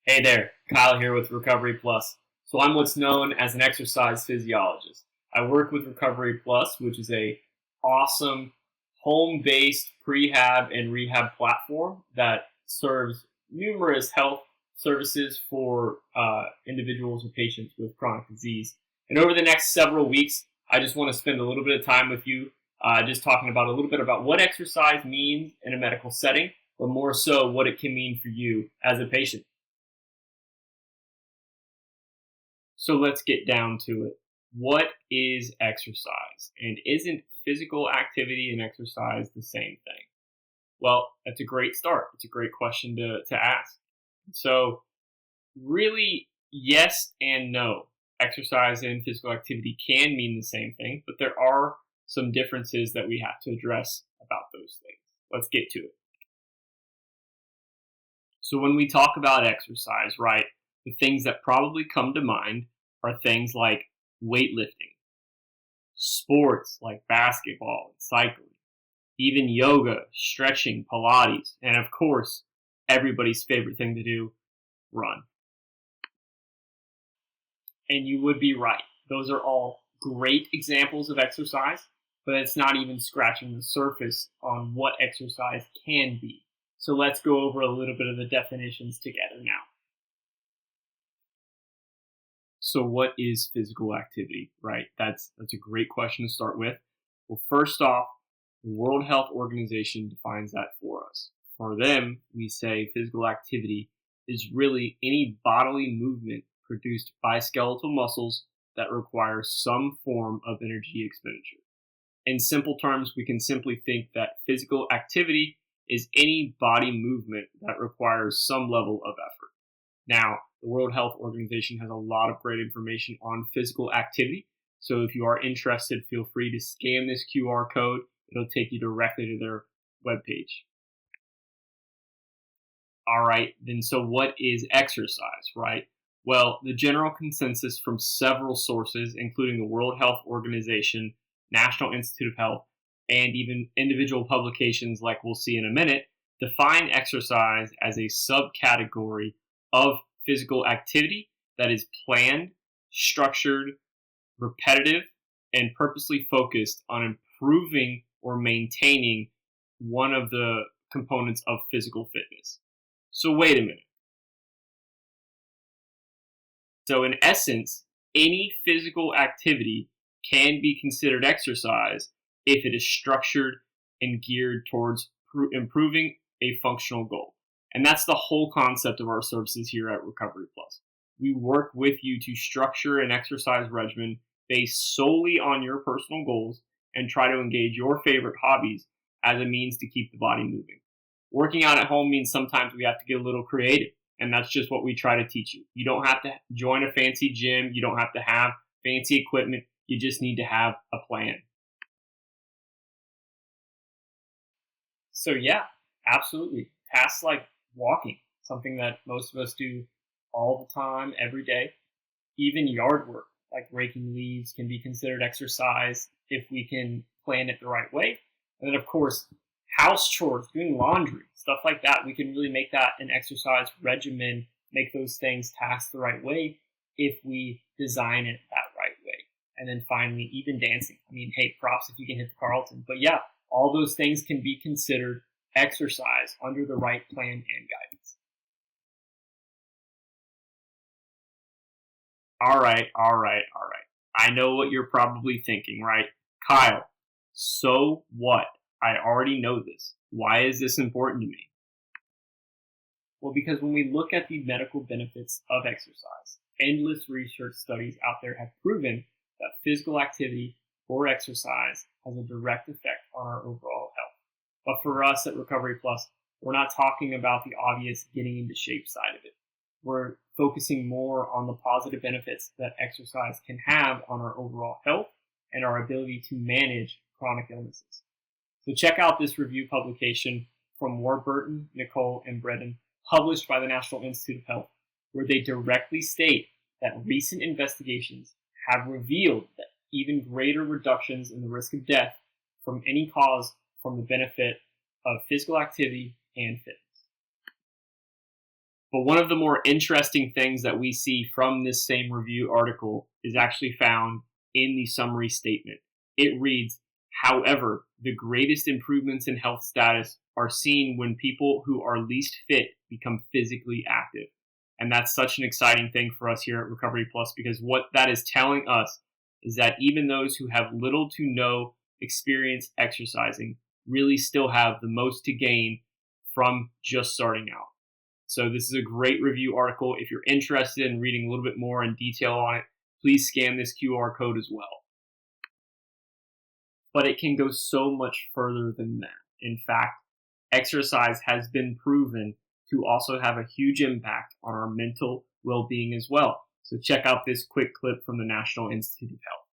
Hey there, Kyle here with Recovery Plus. So I'm what's known as an exercise physiologist. I work with Recovery Plus, which is a awesome home-based prehab and rehab platform that serves numerous health services for individuals or patients with chronic disease. And over the next several weeks, I just want to spend a little bit of time with you, just talking about a little bit about what exercise means in a medical setting, but more so what it can mean for you as a patient. So let's get down to it. What is exercise? And isn't physical activity and exercise the same thing? Well, that's a great start. It's a great question to ask. So, really, yes and no. Exercise and physical activity can mean the same thing, but there are some differences that we have to address about those things. Let's get to it. So, when we talk about exercise, right, the things that probably come to mind are things like weightlifting, sports like basketball and cycling, even yoga, stretching, Pilates, and of course, everybody's favorite thing to do, run. And you would be right. Those are all great examples of exercise, but it's not even scratching the surface on what exercise can be. So let's go over a little bit of the definitions together now. So what is physical activity, right? That's a great question to start with. Well, first off, the World Health Organization defines that for us. For them, we say physical activity is really any bodily movement produced by skeletal muscles that require some form of energy expenditure. In simple terms, we can simply think that physical activity is any body movement that requires some level of effort. Now, the World Health Organization has a lot of great information on physical activity. So if you are interested, feel free to scan this QR code. It'll take you directly to their webpage. All right, then so what is exercise, right? Well, the general consensus from several sources, including the World Health Organization, National Institute of Health, and even individual publications like we'll see in a minute, define exercise as a subcategory of physical activity that is planned, structured, repetitive, and purposely focused on improving or maintaining one of the components of physical fitness. So wait a minute. So in essence, any physical activity can be considered exercise if it is structured and geared towards improving a functional goal. And that's the whole concept of our services here at Recovery Plus. We work with you to structure an exercise regimen based solely on your personal goals and try to engage your favorite hobbies as a means to keep the body moving. Working out at home means sometimes we have to get a little creative, and that's just what we try to teach you. You don't have to join a fancy gym. You don't have to have fancy equipment. You just need to have a plan. So yeah, absolutely. Tasks like walking, something that most of us do all the time, every day. Even yard work, like raking leaves, can be considered exercise if we can plan it the right way. And then, of course, house chores, doing laundry, stuff like that. We can really make that an exercise regimen, make those things tasks the right way if we design it that right way. And then finally, even dancing. I mean, hey, props if you can hit the Carlton. But yeah, all those things can be considered exercise under the right plan and guidance. All right. I know what you're probably thinking, right? Kyle, so what? I already know this. Why is this important to me? Well, because when we look at the medical benefits of exercise, endless research studies out there have proven that physical activity or exercise has a direct effect on our overall health. But for us at Recovery Plus, we're not talking about the obvious getting into shape side of it. We're focusing more on the positive benefits that exercise can have on our overall health and our ability to manage chronic illnesses. So check out this review publication from Warburton, Nicole, and Bredin, published by the National Institute of Health, where they directly state that recent investigations have revealed that even greater reductions in the risk of death from any cause from the benefit of physical activity and fitness. But one of the more interesting things that we see from this same review article is actually found in the summary statement. It reads, however, the greatest improvements in health status are seen when people who are least fit become physically active. And that's such an exciting thing for us here at Recovery Plus, because what that is telling us is that even those who have little to no experience exercising really still have the most to gain from just starting out. So this is a great review article. If you're interested in reading a little bit more in detail on it, please scan this QR code as well. But it can go so much further than that. In fact, exercise has been proven to also have a huge impact on our mental well-being as well. So check out this quick clip from the National Institute of Health.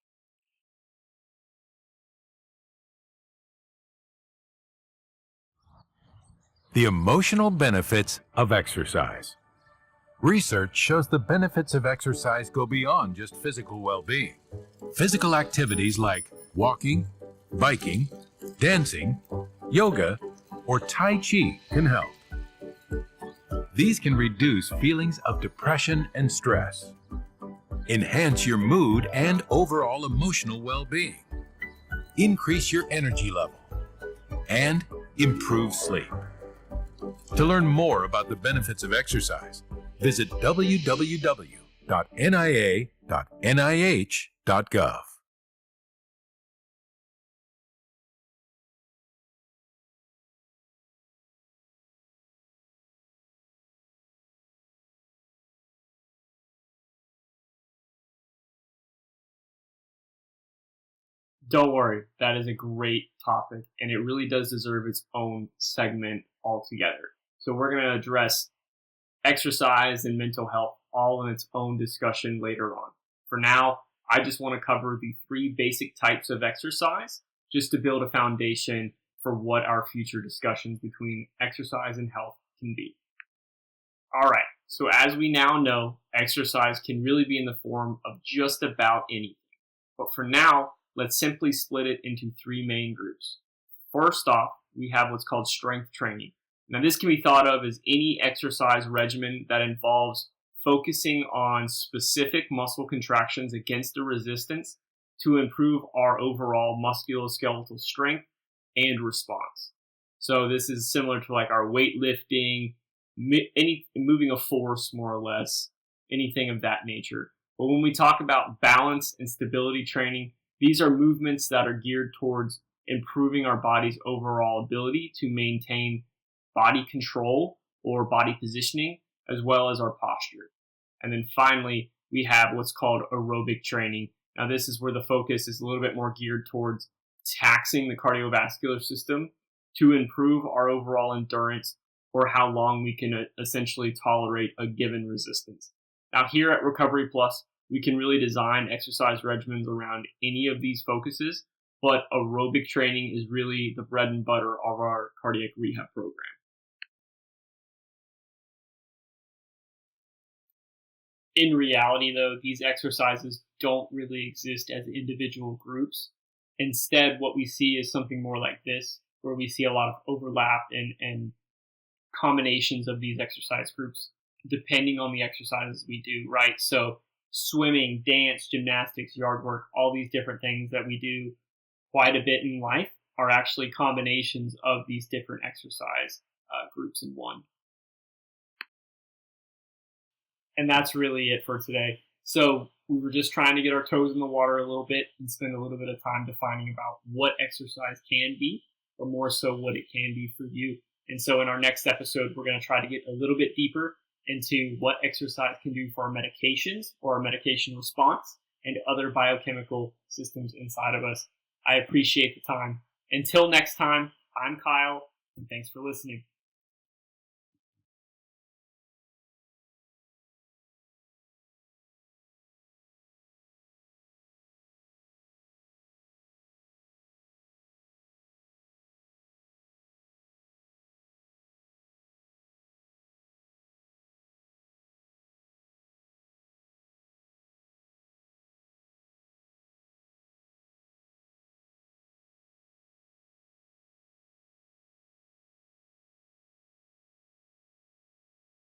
The emotional benefits of exercise. Research shows the benefits of exercise go beyond just physical well-being. Physical activities like walking, biking, dancing, yoga, or Tai Chi can help. These can reduce feelings of depression and stress, enhance your mood and overall emotional well-being, increase your energy level, and improve sleep. To learn more about the benefits of exercise, visit www.nia.nih.gov. Don't worry, that is a great topic, and it really does deserve its own segment altogether. So we're going to address exercise and mental health all in its own discussion later on. For now, I just want to cover the 3 basic types of exercise just to build a foundation for what our future discussions between exercise and health can be. All right, so as we now know, exercise can really be in the form of just about anything. But for now, let's simply split it into 3 main groups. First off, we have what's called strength training. Now, this can be thought of as any exercise regimen that involves focusing on specific muscle contractions against a resistance to improve our overall musculoskeletal strength and response. So this is similar to like our weightlifting, any moving a force more or less, anything of that nature. But when we talk about balance and stability training, these are movements that are geared towards improving our body's overall ability to maintain body control or body positioning, as well as our posture. And then finally, we have what's called aerobic training. Now, this is where the focus is a little bit more geared towards taxing the cardiovascular system to improve our overall endurance or how long we can essentially tolerate a given resistance. Now, here at Recovery Plus, we can really design exercise regimens around any of these focuses, but aerobic training is really the bread and butter of our cardiac rehab program. In reality, though, these exercises don't really exist as individual groups. Instead, what we see is something more like this, where we see a lot of overlap and combinations of these exercise groups, depending on the exercises we do, right? So swimming, dance, gymnastics, yard work, all these different things that we do quite a bit in life are actually combinations of these different exercise groups in one. And that's really it for today. So we were just trying to get our toes in the water a little bit and spend a little bit of time defining about what exercise can be, or more so what it can be for you. And so in our next episode, we're going to try to get a little bit deeper into what exercise can do for our medications or our medication response and other biochemical systems inside of us. I appreciate the time. Until next time, I'm Kyle, and thanks for listening.